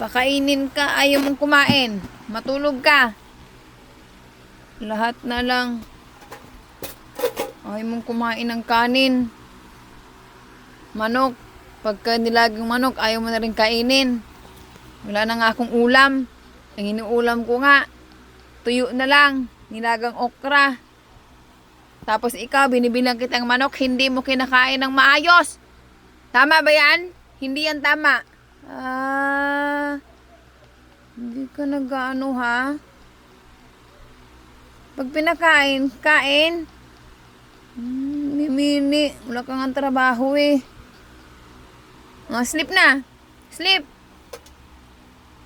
Kakainin ka, ayaw mong kumain. Matulog ka. Lahat na lang. Ayaw mong kumain ng kanin. Manok. Pagka nilagang manok, ayaw mo na rin kainin. Wala na nga akong ulam. Ang inuulam ko nga, tuyo na lang. Nilagang okra. Tapos ikaw, binibilang kitang manok, hindi mo kinakain ng maayos. Tama ba yan? Hindi yan tama. Hindi ka nag-ano ha? Pag pinakain, kain. Mimini, wala kang ang trabaho eh. Sleep na. Sleep.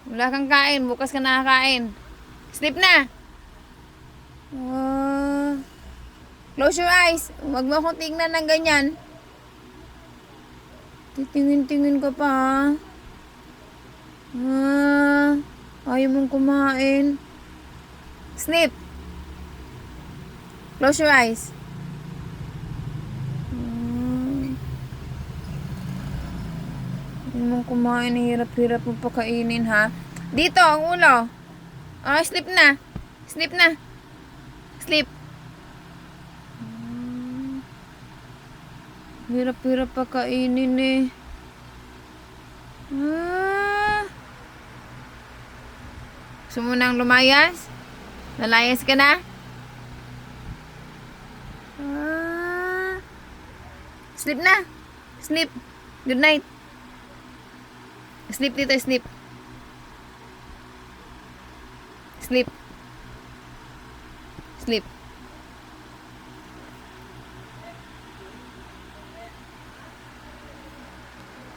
Wala kang kain, bukas ka nakakain. Sleep na. Close your eyes. Huwag mo akong tingnan ng ganyan. Titingin-tingin ka pa ha? Ayaw mong kumain. Sleep. Close your eyes. Ayaw mong kumain. Hirap-hirap mo pakainin ha. Dito, ang ulo. Sleep na. Sleep na. Sleep. Hirap-hirap pakainin eh. Gusto mo nang lumayas? Lalayas ka na? Sleep na. Sleep. Good night. Sleep dito, sleep. Sleep. Sleep.